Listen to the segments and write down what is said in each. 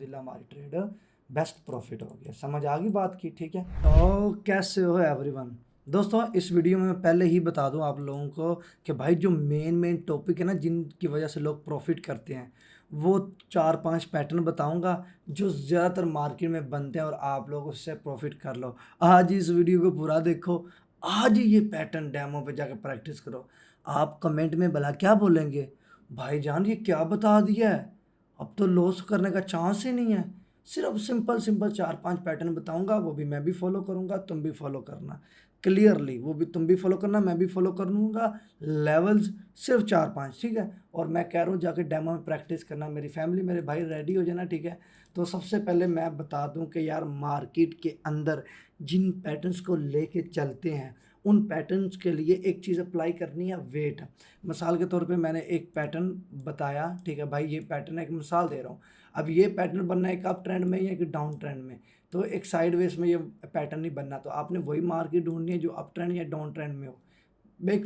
अल्हम्दुलिल्लाह हमारी trade best profit हो गया। समझ आ गई बात की, ठीक है। तो कैसे हो एवरीवन। दोस्तों इस वीडियो में मैं पहले ही बता दूं आप लोगों को कि भाई जो मेन टॉपिक है ना, जिनकी वजह से लोग प्रॉफिट करते हैं, वो 4-5 पैटर्न बताऊंगा जो ज़्यादातर मार्केट में बनते हैं और आप लोग उससे प्रॉफिट कर लो। आज इस वीडियो को पूरा देखो, आज ही ये पैटर्न डेमो पे जाकर प्रैक्टिस करो। आप कमेंट में भला क्या बोलेंगे, भाईजान ये क्या बता दिया है, अब तो लॉस करने का चांस ही नहीं है। सिर्फ सिंपल सिंपल 4-5 पैटर्न बताऊंगा, वो भी मैं भी फॉलो करूंगा, तुम भी फॉलो करना क्लियरली, वो भी तुम भी फॉलो करना, मैं भी फॉलो करूंगा। लेवल्स सिर्फ 4-5, ठीक है। और मैं कह रहा हूँ जाके डेमो में प्रैक्टिस करना, मेरी फैमिली मेरे भाई रेडी हो जाना, ठीक है। तो सबसे पहले मैं बता दूं कि यार मार्केट के अंदर जिन पैटर्न्स को लेके चलते हैं, उन पैटर्न्स के लिए एक चीज़ अप्लाई करनी है, वेट। मिसाल के तौर पे मैंने एक पैटर्न बताया, ठीक है भाई, ये पैटर्न एक मिसाल दे रहा हूँ। अब ये पैटर्न बनना है एक अप ट्रेंड में या एक डाउन ट्रेंड में, तो एक साइडवेज में ये पैटर्न नहीं बनना। तो आपने वही मार्केट ढूंढनी है जो अप ट्रेंड या डाउन ट्रेंड में हो। मैं एक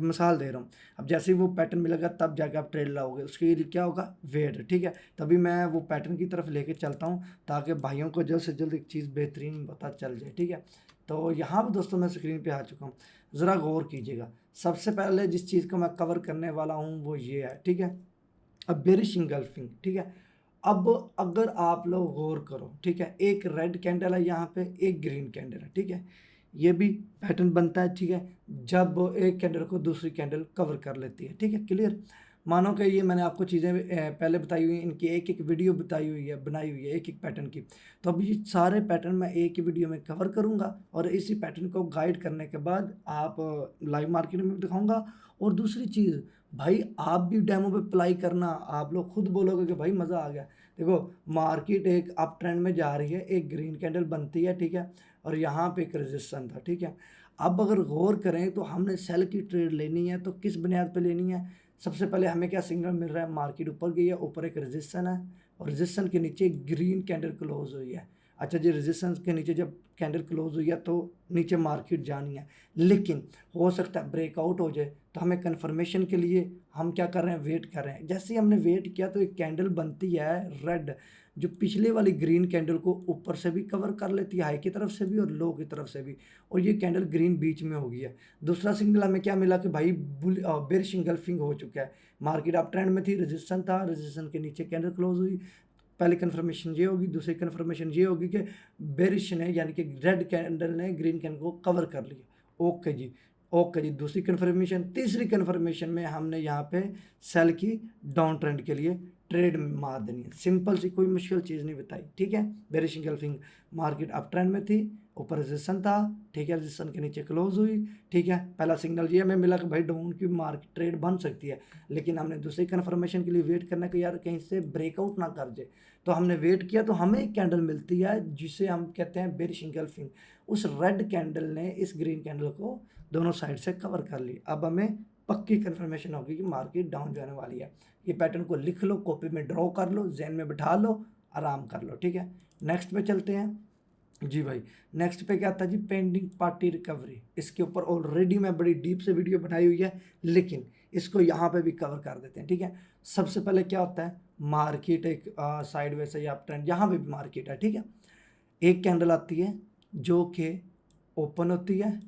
मिसाल दे रहा हूँ। अब जैसे ही वो पैटर्न मिलेगा तब जाके आप ट्रेड लाओगे, उसके लिए क्या होगा, वेट, ठीक है। तभी मैं वो पैटर्न की तरफ लेके चलता हूँ ताकि भाइयों को जल्द से जल्द एक चीज़ बेहतरीन पता चल जाए, ठीक है। तो यहाँ पर दोस्तों मैं स्क्रीन पे आ चुका हूँ, ज़रा गौर कीजिएगा। सबसे पहले जिस चीज़ को मैं कवर करने वाला हूँ वो ये है, ठीक है। अब बेरिश इंगल्फिंग, ठीक है। अब अगर आप लोग गौर करो, ठीक है, एक रेड कैंडल है यहाँ पे, एक ग्रीन कैंडल है, ठीक है। ये भी पैटर्न बनता है, ठीक है, जब एक कैंडल को दूसरी कैंडल कवर कर लेती है, ठीक है, क्लियर। मानो कि ये मैंने आपको चीज़ें पहले बताई हुई हैं, इनकी एक एक वीडियो बताई हुई है, बनाई हुई है एक एक पैटर्न की। तो अब ये सारे पैटर्न मैं एक ही वीडियो में कवर करूँगा और इसी पैटर्न को गाइड करने के बाद आप लाइव मार्केट में भी दिखाऊँगा। और दूसरी चीज़ भाई, आप भी डेमो पे अप्लाई करना, आप लोग खुद बोलोगे कि भाई मज़ा आ गया। देखो मार्केट एक अप ट्रेंड में जा रही है, एक ग्रीन कैंडल बनती है, ठीक है, और यहाँ पे एक रेजिस्टेंस था, ठीक है। अब अगर गौर करें तो हमने सेल की ट्रेड लेनी है तो किस बुनियाद पे लेनी है। सबसे पहले हमें क्या सिग्नल मिल रहा है, मार्केट ऊपर गई है, ऊपर एक रेजिस्टेंस है और रेजिस्टेंस के नीचे ग्रीन कैंडल क्लोज हुई है। अच्छा जी, रेजिस्टेंस के नीचे जब कैंडल क्लोज हुई है तो नीचे मार्केट जानी है, लेकिन हो सकता है ब्रेकआउट हो जाए। तो हमें कंफर्मेशन के लिए हम क्या कर रहे हैं, वेट कर रहे हैं। जैसे ही हमने वेट किया तो एक कैंडल बनती है रेड, जो पिछले वाली ग्रीन कैंडल को ऊपर से भी कवर कर लेती है, हाई की तरफ से भी और लो की तरफ से भी, और ये कैंडल ग्रीन बीच में हो गई है। दूसरा सिग्नल हमें क्या मिला कि भाई बेरिश इंगल्फिंग हो चुका है। मार्केट अप ट्रेंड में थी, रेजिस्टेंस था, रेजिस्टेंस के नीचे कैंडल क्लोज हुई। पहली कन्फर्मेशन ये होगी, दूसरी कन्फर्मेशन ये होगी कि बेरिश ने यानी कि रेड कैंडल ने ग्रीन कैंडल को कवर कर लिया। ओके जी, ओके जी। दूसरी कन्फर्मेशन, तीसरी कन्फर्मेशन में हमने यहाँ पे सेल की डाउन ट्रेंड के लिए ट्रेड मार देनी है। सिंपल सी, कोई मुश्किल चीज़ नहीं बताई, ठीक है। Bearish engulfing, market up trend में थी, ऊपर रेजिस्टेंस था, ठीक है, रेजिस्टेंस के नीचे क्लोज हुई, ठीक है। पहला सिग्नल ये हमें मिला कि भाई डाउन की मार्केट ट्रेड बन सकती है, लेकिन हमने दूसरी कन्फर्मेशन के लिए वेट करना कि यार कहीं से ब्रेकआउट ना कर जाए। तो हमने वेट किया तो हमें एक कैंडल मिलती है जिसे हम कहते हैं बेरिश इंगल्फिंग। उस रेड कैंडल ने इस ग्रीन कैंडल को दोनों साइड से कवर कर ली। अब हमें पक्की कन्फर्मेशन होगी कि मार्केट डाउन जाने वाली है। ये पैटर्न को लिख लो, कॉपी में ड्रॉ कर लो, जहन में बिठा लो, आराम कर लो, ठीक है। नेक्स्ट पे चलते हैं जी भाई। नेक्स्ट पे क्या आता है जी, पेंडिंग पार्टी रिकवरी। इसके ऊपर ऑलरेडी मैं बड़ी डीप से वीडियो बनाई हुई है, लेकिन इसको यहाँ पे भी कवर कर देते हैं, ठीक है। सबसे पहले क्या होता है, मार्केट एक साइडवेज या अप ट्रेंड, यहाँ पे भी मार्केट है, ठीक है। एक कैंडल आती है जो कि ओपन होती है,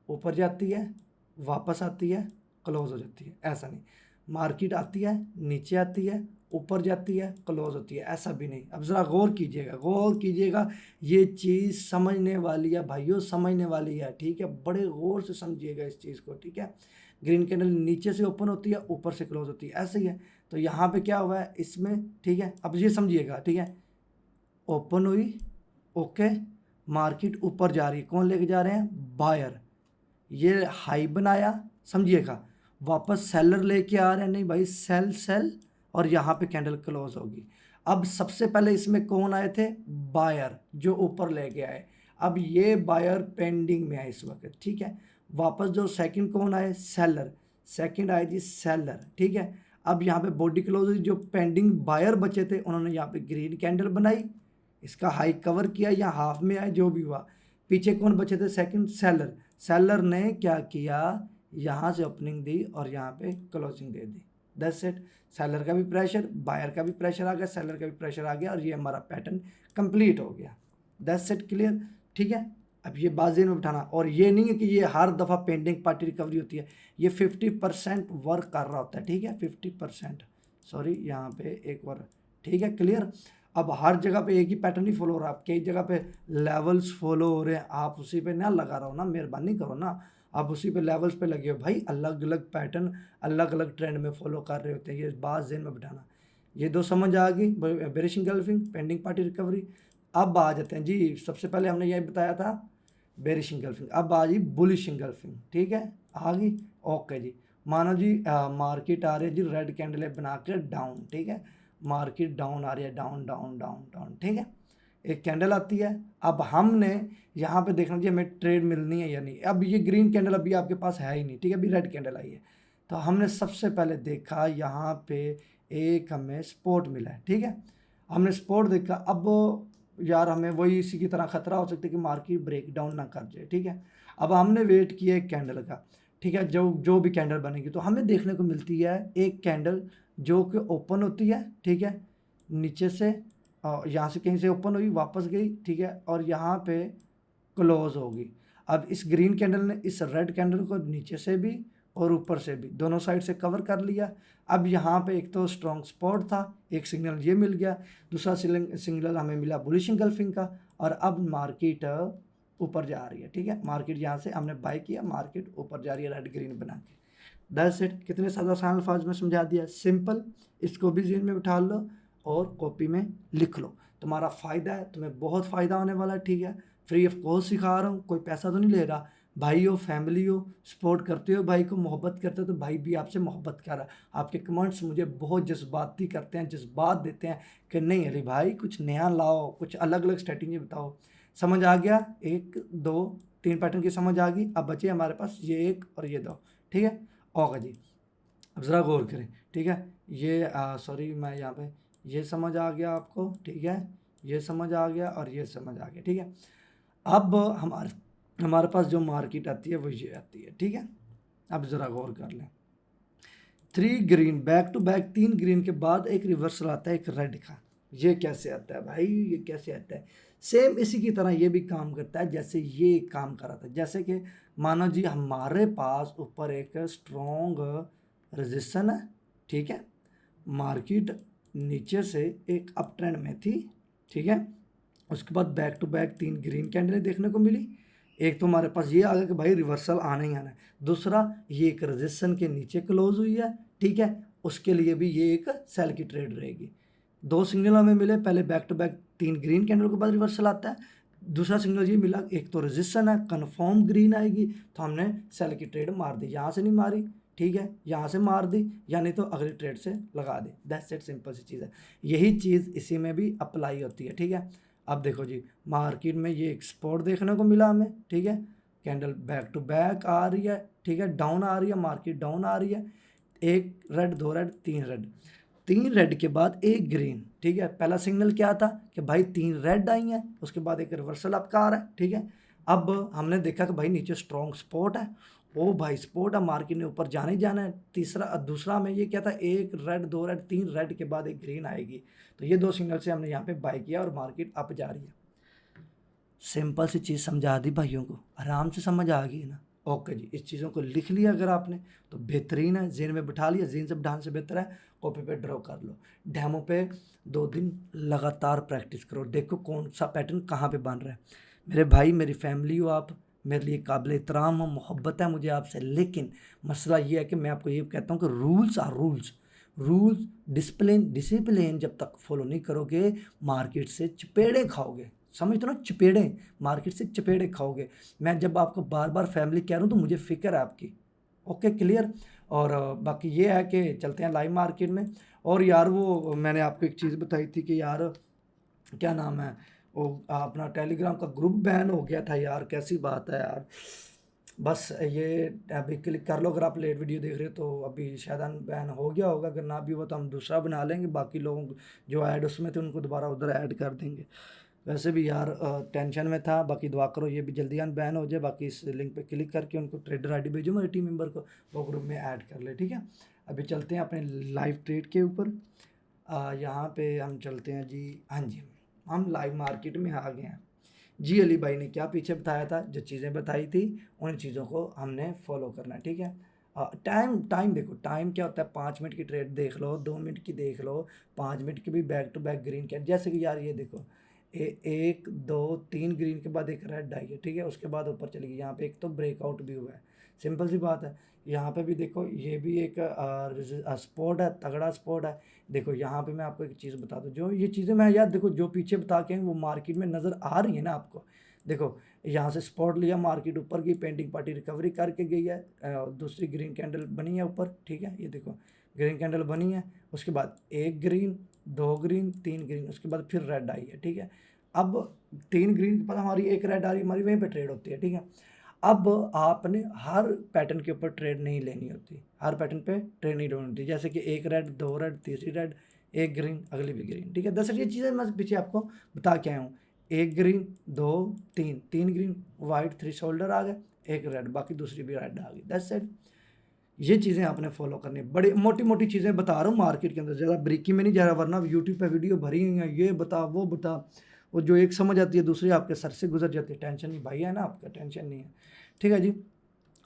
ऊपर जाती है, वापस आती है, क्लोज हो जाती है। ऐसा नहीं, मार्केट आती है, नीचे आती है, ऊपर जाती है, क्लोज होती है, ऐसा भी नहीं। अब ज़रा गौर कीजिएगा, गौर कीजिएगा, ये चीज़ समझने वाली है भाइयों, समझने वाली है, ठीक है। बड़े गौर से समझिएगा इस चीज़ को, ठीक है। ग्रीन कैंडल नीचे से ओपन होती है, ऊपर से क्लोज होती है, ऐसे ही है। तो यहाँ पे क्या हुआ है इसमें, ठीक है। अब ये समझिएगा, ठीक है, ओपन हुई, ओके, मार्केट ऊपर जा रही है, कौन लेके जा रहे हैं, बायर। ये हाई बनाया, समझिएगा, वापस सेलर लेके आ रहे हैं, नहीं भाई, सेल सेल, और यहाँ पे कैंडल क्लोज होगी। अब सबसे पहले इसमें कौन आए थे, बायर, जो ऊपर लेके आए। अब ये बायर पेंडिंग में है इस वक्त, ठीक है। वापस जो सेकंड कौन आए, सेलर, सेकंड आए जी सेलर, ठीक है। अब यहाँ पे बॉडी क्लोज हुई, जो पेंडिंग बायर बचे थे उन्होंने यहाँ पे ग्रीन कैंडल बनाई, इसका हाई कवर किया या हाफ में आए, जो भी हुआ। पीछे कौन बचे थे, सेकंड सेलर, सेलर ने क्या किया, यहाँ से ओपनिंग दी और यहाँ पे closing they the, that's it. Seller का भी प्रेशर, बायर का भी प्रेशर आ गया, सेलर का भी प्रेशर आ गया और ये हमारा पैटर्न कंप्लीट हो गया। दैट्स इट, क्लियर, ठीक है। अब ये बात ज़हन में बिठाना, और ये नहीं है कि ये हर दफ़ा पेंडिंग पार्टी रिकवरी होती है, ये 50% वर्क कर रहा होता है, ठीक है, 50%, सॉरी यहाँ पे एक बार, ठीक है, क्लियर। अब हर जगह पे एक ही पैटर्न नहीं फॉलो हो रहा, आप कई जगह पे लेवल्स फॉलो हो रहे हैं, आप उसी पे ना लगा रहो ना, मेहरबानी करो ना, आप उसी पे लेवल्स पे लगे हो भाई, अलग अलग पैटर्न अलग अलग ट्रेंड में फॉलो कर रहे होते हैं, ये बात ज़हन में बिठाना। ये दो समझ आ गई, bearish engulfing, pending party recovery. अब आ जाते हैं जी, सबसे पहले हमने यही बताया था बेरिश इंगल्फिंग, अब आ गई बुलिश इंगल्फिंग, ठीक है, आ गई, ओके जी। मानो जी मार्केट आ रही है जी रेड कैंडल बना के डाउन, ठीक है, मार्केट डाउन आ रही है, डाउन डाउन डाउन डाउन, ठीक है, एक कैंडल आती है। अब हमने यहाँ पे देखना चाहिए हमें ट्रेड मिलनी है या नहीं। अब ये ग्रीन कैंडल अभी आपके पास है ही नहीं, ठीक है, अभी रेड कैंडल आई है, तो हमने सबसे पहले देखा यहाँ पे एक हमें सपोर्ट मिला है, ठीक है, हमने सपोर्ट देखा। अब यार हमें वही इसी की तरह खतरा हो सकता है कि मार्केट ब्रेक डाउन ना कर जाए, ठीक है। अब हमने वेट किया एक कैंडल का, ठीक है, जो जो भी कैंडल बनेगी तो हमें देखने को मिलती है एक कैंडल जो कि ओपन होती है, ठीक है, नीचे से यहाँ से कहीं से ओपन हुई, वापस गई, ठीक है, और यहाँ पे क्लोज होगी। अब इस ग्रीन कैंडल ने इस रेड कैंडल को नीचे से भी और ऊपर से भी दोनों साइड से कवर कर लिया। अब यहाँ पे एक तो स्ट्रॉन्ग सपोर्ट था, एक सिग्नल ये मिल गया, दूसरा सिग्नल हमें मिला बुलिश इंगल्फिंग का, और अब मार्केट ऊपर जा रही है, ठीक है, मार्केट यहाँ से हमने बाय किया, मार्केट ऊपर जा रही है रेड ग्रीन बना के। दैट्स इट, कितने सादा आसान अल्फाज में समझा दिया, सिंपल। इसको भी जेहन में बिठा लो और कॉपी में लिख लो, तुम्हारा फ़ायदा है, तुम्हें बहुत फ़ायदा होने वाला है, ठीक है, फ्री ऑफ कॉस्ट सिखा रहा हूँ, कोई पैसा तो नहीं ले रहा, भाई हो, फैमिली हो, सपोर्ट करते हो भाई को, मोहब्बत करते हो तो भाई भी आपसे मोहब्बत कर रहा है। आपके कमेंट्स मुझे बहुत जज्बाती करते हैं, जज्बात देते हैं कि नहीं अली भाई कुछ नया लाओ, कुछ अलग अलग स्ट्रेटजी बताओ। समझ आ गया, 1 2 3 पैटर्न की समझ आ गई। अब बचे हमारे पास ये एक और ये दो, ठीक है, ओके जी। अब ज़रा गौर करें, ठीक है, ये सॉरी मैं यहाँ पे, ये समझ आ गया आपको, ठीक है, ये समझ आ गया और ये समझ आ गया, ठीक है। अब हमारे हमारे पास जो मार्केट आती है वो ये आती है, ठीक है। अब ज़रा गौर कर लें, 3 green back to back, 3 green के बाद एक रिवर्सल आता है एक रेड का, ये कैसे आता है भाई, ये कैसे आता है। सेम इसी की तरह ये भी काम करता है जैसे ये काम कर रहा था, जैसे कि मानो जी हमारे पास ऊपर एक स्ट्रॉन्ग रेजिस्टेंस है, ठीक है, मार्केट नीचे से एक अप ट्रेंड में थी, ठीक है, उसके बाद बैक टू बैक 3 ग्रीन कैंडलें देखने को मिली। एक तो हमारे पास ये आ गया कि भाई रिवर्सल आना ही आना है, दूसरा ये एक रेजिस्टेंस के नीचे क्लोज हुई है, ठीक है, उसके लिए भी ये एक सेल की ट्रेड रहेगी। 2 सिग्नल हमें मिले, पहले back to back 3 green candle के बाद रिवर्सल आता है, दूसरा सिग्नल ये मिला एक तो रेजिस्टेंस है, कन्फर्म ग्रीन आएगी तो हमने सेल की ट्रेड मार दी, यहाँ से नहीं मारी, ठीक है, यहाँ से मार दी या नहीं तो अगली ट्रेड से लगा दी। दैट्स इट, सिंपल सी चीज़ है, यही चीज़ इसी में भी अप्लाई होती है, ठीक है। अब देखो जी मार्केट में ये एक्सपोर्ट देखने को मिला हमें, ठीक है, कैंडल बैक टू बैक आ रही है, ठीक है, डाउन आ रही है, मार्केट डाउन आ रही है, एक रेड, 2 रेड, 3 रेड, 3 रेड के बाद एक ग्रीन, ठीक है। पहला सिग्नल क्या था कि भाई 3 रेड आई हैं, उसके बाद एक रिवर्सल आपका आ रहा है, ठीक है। अब हमने देखा कि भाई नीचे स्ट्रॉन्ग सपोर्ट है, ओ भाई सपोर्ट है, मार्केट ने ऊपर जाने ही जाना है। दूसरा में ये क्या था, एक रेड, 2 रेड, 3 रेड के बाद एक ग्रीन आएगी, तो ये 2 सिग्नल से हमने यहाँ पे बाय किया और मार्केट अप जा रही है। सिंपल सी चीज़ समझा दी भाइयों को, आराम से समझ आ गई ना, ओके जी। इस चीज़ों को लिख लिया अगर आपने तो बेहतरीन है, जेन में बिठा लिया, जेन से बिठाने से बेहतर है कॉपी पे ड्रॉ कर लो, डैमो पे 2 दिन लगातार प्रैक्टिस करो, देखो कौन सा पैटर्न कहाँ पे बन रहा है। मेरे भाई मेरी फैमिली हो आप, मेरे लिए काबिल एहतराम हो, मोहब्बत है मुझे आपसे, लेकिन मसला ये है कि मैं आपको ये कहता हूँ कि रूल्स आर रूल्स, डिसिप्लिन जब तक फॉलो नहीं करोगे मार्केट से चपेड़े खाओगे, समझ तो ना, चपेड़े, मार्केट से चपेड़े खाओगे। मैं जब आपको बार बार फैमिली कह रहा हूँ तो मुझे फ़िक्र है आपकी, ओके क्लियर। और बाकी ये है कि चलते हैं लाइव मार्केट में। और यार वो मैंने आपको एक चीज़ बताई थी कि यार क्या नाम है वो अपना टेलीग्राम का ग्रुप बैन हो गया था यार, कैसी बात है यार। बस ये अभी क्लिक कर लो, अगर आप लेट वीडियो देख रहे हो तो अभी शायद बैन हो गया होगा, अगर ना भी हुआ तो हम दूसरा बना लेंगे, बाकी लोगों जो ऐड उसमें थे उनको दोबारा उधर ऐड कर देंगे। वैसे भी यार टेंशन में था, बाकी दुआ करो ये भी जल्दी अनबैन हो जाए। बाकी इस लिंक पे क्लिक करके उनको ट्रेडर आईडी भेजो मेरे टीम मेंबर को, वो ग्रुप में ऐड कर ले, ठीक है। अभी चलते हैं अपने लाइव ट्रेड के ऊपर। यहाँ पे हम चलते हैं जी। हाँ जी, हम लाइव मार्केट में आ गए हैं जी। अली भाई ने क्या पीछे बताया था, जो चीज़ें बताई थी उन चीज़ों को हमने फॉलो करना है, ठीक है। टाइम टाइम देखो, टाइम क्या होता है, 5 मिनट की ट्रेड देख लो, 2 मिनट की देख लो, 5 मिनट की भी back to back green candle. जैसे कि यार ये देखो, एक दो तीन ग्रीन के बाद एक रेड आई है, ठीक है, उसके बाद ऊपर चली गई। यहाँ पे एक तो ब्रेकआउट भी हुआ है, सिंपल सी बात है। यहाँ पे भी देखो, ये भी एक स्पॉट है, तगड़ा स्पॉट है। देखो यहाँ पे मैं आपको एक चीज़ बता दूँ, जो ये चीज़ें मैं यार देखो जो पीछे बता के हैं वो मार्केट में नज़र आ रही है ना आपको। देखो यहाँ से स्पॉट लिया, मार्केट ऊपर की पेंटिंग पार्टी रिकवरी करके गई है, दूसरी ग्रीन कैंडल बनी है ऊपर, ठीक है। ये देखो ग्रीन कैंडल बनी है, उसके बाद एक ग्रीन, दो ग्रीन, तीन ग्रीन, उसके बाद फिर रेड आई है, ठीक है। अब 3 ग्रीन के बाद हमारी एक रेड आ रही है, हमारी वहीं पे ट्रेड होती है, ठीक है। अब आपने हर पैटर्न के ऊपर ट्रेड नहीं लेनी होती, हर पैटर्न पे ट्रेड नहीं लेनी होती। जैसे कि एक रेड, दो रेड, तीसरी रेड, एक ग्रीन, अगली भी ग्रीन, ठीक है। दरअसल ये चीज़ें मैं पीछे आपको बता के आया हूँ। एक ग्रीन, दो, तीन, तीन ग्रीन, वाइट, 3 शोल्डर आ गए, एक रेड, बाकी दूसरी भी रेड आ गई, दैट्स इट। ये चीज़ें आपने फॉलो करनी है, बड़ी मोटी मोटी चीज़ें बता रहा हूँ मार्केट के अंदर, ज़्यादा ब्रीकी में नहीं जा रहा, वरना यूट्यूब पे वीडियो भरी हुई है, ये बता वो बता, वो जो एक समझ आती है दूसरी आपके सर से गुजर जाती है। टेंशन नहीं भाई, है ना, आपका टेंशन नहीं है, ठीक है जी।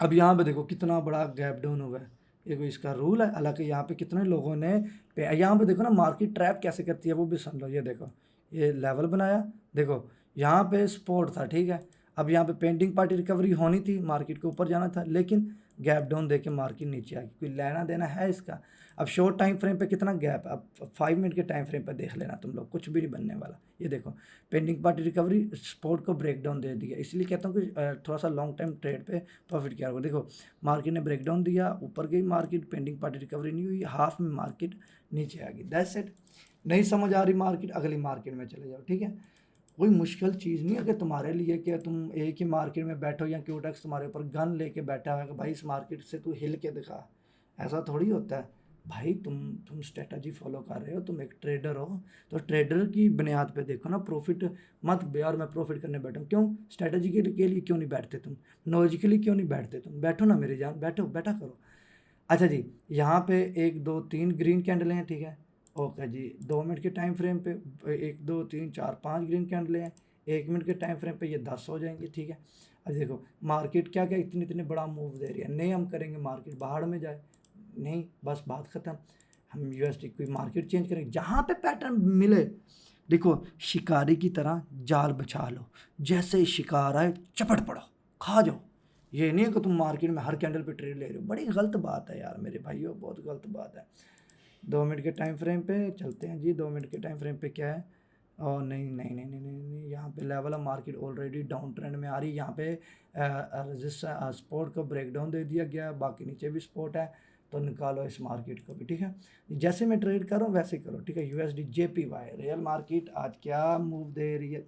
अब यहाँ पे देखो कितना बड़ा गैप डाउन हुआ है, ये कोई इसका रूल है? हालांकि यहाँ पे कितने लोगों ने यहाँ पे देखो ना, मार्केट ट्रैप कैसे करती है वो भी समझ लो। ये देखो, ये लेवल बनाया, देखो यहाँ पे सपोर्ट था, ठीक है। अब यहाँ पे पेंटिंग पार्टी रिकवरी होनी थी, मार्केट को ऊपर जाना था, लेकिन गैप डाउन देके मार्केट नीचे आ गई। कोई लेना देना है इसका? अब शॉर्ट टाइम फ्रेम पे कितना गैप है, अब 5 मिनट के टाइम फ्रेम पे देख लेना तुम लोग, कुछ भी नहीं बनने वाला। ये देखो पेंडिंग पार्टी रिकवरी, सपोर्ट को ब्रेक डाउन दे दिया, इसलिए कहता हूँ कि थोड़ा सा लॉन्ग टाइम ट्रेड पे प्रॉफिट किया होगा। देखो मार्केट ने ब्रेक डाउन दिया, ऊपर गई मार्केट, पेंडिंग पार्टी रिकवरी नहीं हुई, हाफ में मार्केट नीचे आ गई, दैट्स इट। नहीं समझ आ रही मार्केट, अगली मार्केट में चले जाओ, ठीक है। कोई मुश्किल चीज़ नहीं है कि तुम्हारे लिए कि तुम एक ही मार्केट में बैठो या क्यूटेक्स तुम्हारे ऊपर गन लेके बैठा है कि भाई इस मार्केट से तू हिल के दिखा, ऐसा थोड़ी होता है भाई। तुम स्ट्रेटजी फॉलो कर रहे हो, तुम एक ट्रेडर हो, तो ट्रेडर की बुनियाद पे देखो ना, प्रॉफिट मत यार मैं प्रॉफिट करने बैठा हूँ, क्यों स्ट्रेटजी के लिए क्यों नहीं बैठते तुम, नॉलेज के लिए क्यों नहीं बैठते तुम? बैठो ना मेरी जान, बैठो, बैठा करो। अच्छा जी, यहाँ पे एक दो तीन ग्रीन कैंडल हैं, ठीक है, ओके जी। 2 मिनट के टाइम फ्रेम पे एक दो तीन चार पांच ग्रीन कैंडल हैं, 1 मिनट के टाइम फ्रेम पे ये 10 हो जाएंगे, ठीक है। अब देखो मार्केट क्या क्या इतने इतने बड़ा मूव दे रही है, नहीं हम करेंगे मार्केट बाहर में जाए, नहीं, बस बात ख़त्म। हम यूएसडी कोई मार्केट चेंज करेंगे, जहाँ पे पैटर्न मिले। देखो शिकारी की तरह जाल बिछा लो, जैसे ही शिकार आए चपट पड़ो, खा जाओ। ये नहीं है कि तुम मार्केट में हर कैंडल पे ट्रेड ले रहे हो, बड़ी गलत बात है यार मेरे भाइयों, बहुत गलत बात है। 2 मिनट के टाइम फ्रेम पे चलते हैं जी। 2 मिनट के टाइम फ्रेम पे क्या है? और नहीं नहीं नहीं नहीं नहीं नहीं, यहाँ पे लेवल है, मार्केट ऑलरेडी डाउन ट्रेंड में आ रही है। यहाँ पे रजिस्टर सपोर्ट को ब्रेक डाउन दे दिया गया, बाकी नीचे भी सपोर्ट है, तो निकालो इस मार्केट को भी, ठीक है। जैसे मैं ट्रेड कर रहा हूँ वैसे करो, ठीक है। यूएसडी जेपीवाई रियल मार्केट आज क्या मूव दे रही है,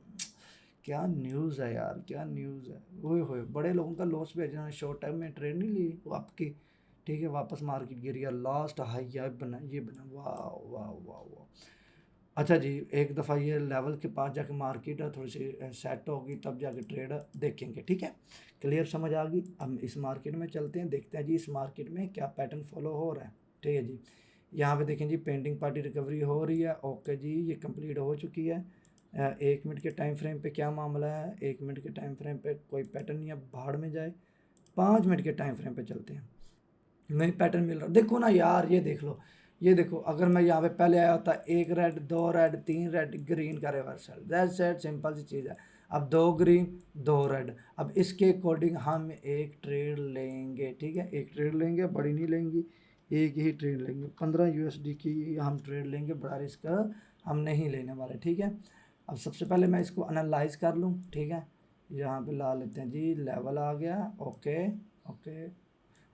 क्या न्यूज़ है यार, क्या न्यूज़ है, ओए होए, बड़े लोगों का लॉस भी है जिन्होंने शॉर्ट टाइम में ट्रेड नहीं ली वो आपकी, ठीक है। वापस मार्केट गिर गया, लास्ट हाई ये बना, ये बना, वाह वाह वाह वाह। अच्छा जी, एक दफ़ा ये लेवल के पास जाके मार्केट थोड़ी सी सेट होगी, तब जाके ट्रेड देखेंगे, ठीक है। क्लियर समझ आ गई? अब इस मार्केट में चलते हैं, देखते हैं जी इस मार्केट में क्या पैटर्न फॉलो हो रहा है, ठीक है जी। यहाँ पे देखें जी, पेंडिंग पार्टी रिकवरी हो रही है, ओके जी, ये कंप्लीट हो चुकी है। 1 मिनट के टाइम फ्रेम पे क्या मामला है? 1 मिनट के टाइम फ्रेम पे कोई पैटर्न नहीं है, भाड़ में जाए। 5 मिनट के टाइम फ्रेम पे चलते हैं, नहीं पैटर्न मिल रहा, देखो ना यार, ये देख लो, ये देखो, अगर मैं यहाँ पे पहले आया होता, एक रेड, दो रेड, तीन रेड, ग्रीन का रिवर्सल, दैट्स इट, सिंपल सी चीज़ है। अब दो ग्रीन, दो रेड, अब इसके अकॉर्डिंग हम एक ट्रेड लेंगे, ठीक है, एक ट्रेड लेंगे, बड़ी नहीं लेंगी, एक ही ट्रेड लेंगे, 15 USD की हम ट्रेड लेंगे, बड़ा रिस्क हम नहीं लेने वाले, ठीक है। अब सबसे पहले मैं इसको एनालाइज कर लूँ, ठीक है। यहाँ पे ला लेते हैं जी, लेवल आ गया, ओके ओके,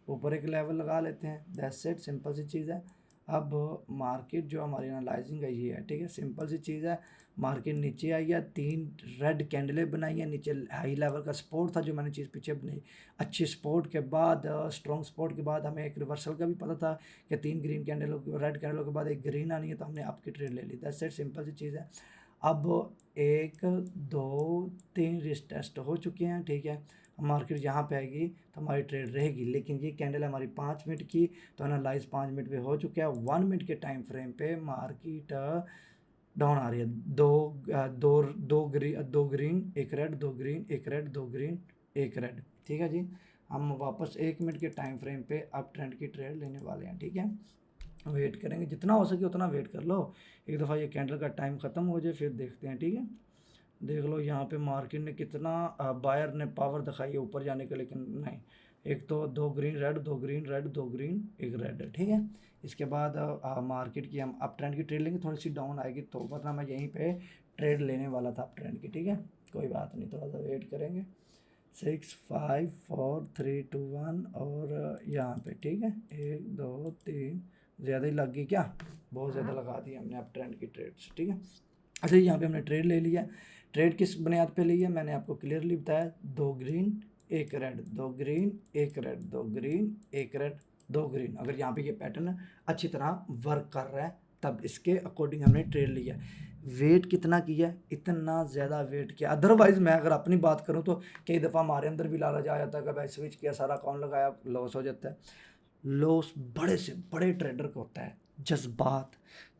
ऊपर एक लेवल लगा लेते हैं, दैट्स इट, सिंपल सी चीज़ है। अब मार्केट जो हमारी एनालाइजिंग है ये है, ठीक है, सिंपल सी चीज़ है। मार्केट नीचे आई है, 3 रेड कैंडलें बनाई हैं, नीचे हाई लेवल का सपोर्ट था जो मैंने चीज़ पीछे बनाई, अच्छी सपोर्ट के बाद, स्ट्रॉन्ग सपोर्ट के बाद हमें एक रिवर्सल का भी पता था कि 3 ग्रीन कैंडलों, रेड कैंडलों के बाद एक ग्रीन आनी है, तो हमने आपकी ट्रेड ले ली, दैट्स इट, सिंपल सी चीज़ है। अब 1 2 3 रिस्क टेस्ट हो चुके हैं, ठीक है। मार्केट यहाँ पे आएगी तो हमारी ट्रेड रहेगी, लेकिन ये कैंडल है हमारी 5 मिनट की, तो एनालाइज 5 मिनट पे हो चुका है। 1 मिनट के टाइम फ्रेम पे मार्केट डाउन आ रही है। दो ग्रीन एक रेड, दो ग्रीन एक रेड, दो ग्रीन एक रेड, ठीक है जी। हम वापस 1 मिनट के टाइम फ्रेम पे अप ट्रेंड की ट्रेड लेने वाले हैं, ठीक है। वेट करेंगे, जितना हो सके उतना वेट कर लो, एक दफ़ा ये कैंडल का टाइम ख़त्म हो जाए फिर देखते हैं, ठीक है। देख लो यहाँ पे मार्केट ने कितना बायर ने पावर दिखाई है ऊपर जाने का, लेकिन नहीं। एक तो दो ग्रीन रेड, दो ग्रीन रेड, दो ग्रीन एक रेड है, ठीक है। इसके बाद मार्केट की हम अप ट्रेंड की ट्रेड लेंगे, थोड़ी सी डाउन आएगी तो, वरना मैं यहीं पे ट्रेड लेने वाला था अप ट्रेंड की, ठीक है। कोई बात नहीं, थोड़ा सा वेट करेंगे। 6 5 4 3 2 1 और यहाँ पे, ठीक है। 1 2 3 ज़्यादा ही लग गई क्या, बहुत ज़्यादा लगा दी हमने अप ट्रेंड की ट्रेड्स, ठीक है। अच्छा, यहाँ पे हमने ट्रेड ले लिया। ट्रेड किस बुनियाद पे ली है मैंने आपको क्लियरली बताया, दो ग्रीन एक रेड, दो ग्रीन एक रेड, दो ग्रीन एक रेड, दो ग्रीन। अगर यहाँ पे ये पैटर्न अच्छी तरह वर्क कर रहा है तब इसके अकॉर्डिंग हमने ट्रेड लिया। वेट कितना किया, इतना ज़्यादा वेट किया। अदरवाइज़ मैं अगर अपनी बात करूँ तो कई दफ़ा हमारे अंदर भी लालच आ जाता है कि भाई स्विच किया, सारा अकाउंट लगाया, लॉस हो जाता है। लॉस बड़े से बड़े ट्रेडर को होता है, जज्बात,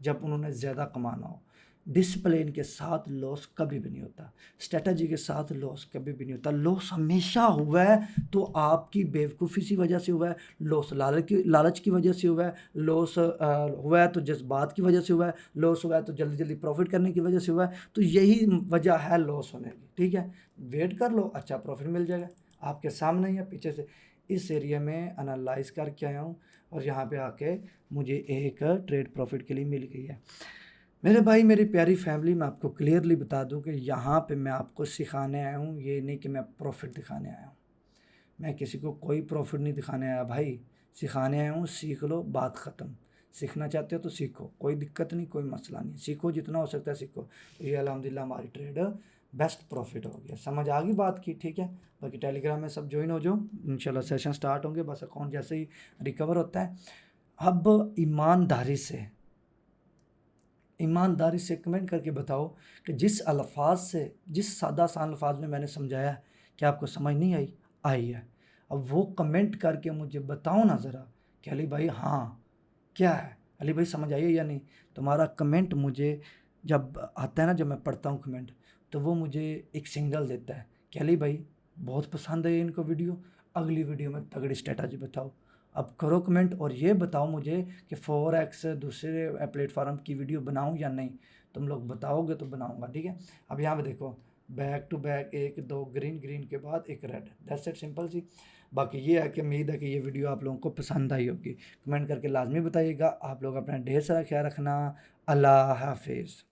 जब उन्होंने ज़्यादा कमाना हो। डिसिप्लिन के साथ लॉस कभी भी नहीं होता, स्ट्रेटजी के साथ लॉस कभी भी नहीं होता। लॉस हमेशा हुआ है तो आपकी बेवकूफ़ी की वजह से हुआ है, लॉस लालच की वजह से हुआ है, लॉस हुआ है तो जज्बात की वजह से हुआ है, लॉस हुआ है तो जल्दी जल्दी प्रॉफिट करने की वजह से हुआ है। तो यही वजह है लॉस होने की, ठीक है। वेट कर लो, अच्छा प्रॉफिट मिल जाएगा। आपके सामने ही है, पीछे से इस एरिया में एनालाइज करके आया हूँ और यहाँ पे आके मुझे एक ट्रेड प्रॉफिट के लिए मिल गई है। मेरे भाई, मेरी प्यारी फैमिली, मैं आपको क्लियरली बता दूं कि यहाँ पे मैं आपको सिखाने आया हूँ, ये नहीं कि मैं प्रॉफिट दिखाने आया हूँ। मैं किसी को कोई प्रॉफिट नहीं दिखाने आया भाई, सिखाने आया हूँ। सीख लो, बात ख़त्म। सीखना चाहते हो तो सीखो, कोई दिक्कत नहीं, कोई मसला नहीं, सीखो जितना हो सकता है सीखो। ये अल्हम्दुलिल्लाह हमारी ट्रेड बेस्ट प्रॉफिट हो गया, समझ आ गई बात की, ठीक है। बाकी टेलीग्राम में सब ज्वाइन हो जाओ, इंशाल्लाह सेशन स्टार्ट होंगे, बस अकाउंट जैसे ही रिकवर होता है। अब ईमानदारी से कमेंट करके बताओ कि जिस अल्फाज से, जिस सादा सान अल्फाज में मैंने समझाया है, क्या आपको समझ नहीं आई? आई है। अब वो कमेंट करके मुझे बताओ ना ज़रा कि अली भाई हाँ क्या है, अली भाई समझ आई है या नहीं। तुम्हारा कमेंट मुझे जब आता है ना, जब मैं पढ़ता हूँ कमेंट, तो वो मुझे एक सिग्नल देता है कि अली भाई बहुत पसंद है इनको वीडियो, अगली वीडियो में तगड़ी स्ट्रेटजी बताओ। अब करो कमेंट और ये बताओ मुझे कि फॉरेक्स दूसरे प्लेटफार्म की वीडियो बनाऊं या नहीं। तुम लोग बताओगे तो बनाऊंगा, ठीक है। अब यहाँ पे देखो, बैक टू बैक एक दो ग्रीन, ग्रीन के बाद एक रेड, दैट्स इट, सिंपल सी। बाकी ये है कि उम्मीद है कि ये वीडियो आप लोगों को पसंद आई होगी। कमेंट करके लाजमी बताइएगा। आप लोग अपना ढेर सारा ख्याल रखना। अल्लाह हाफिज़।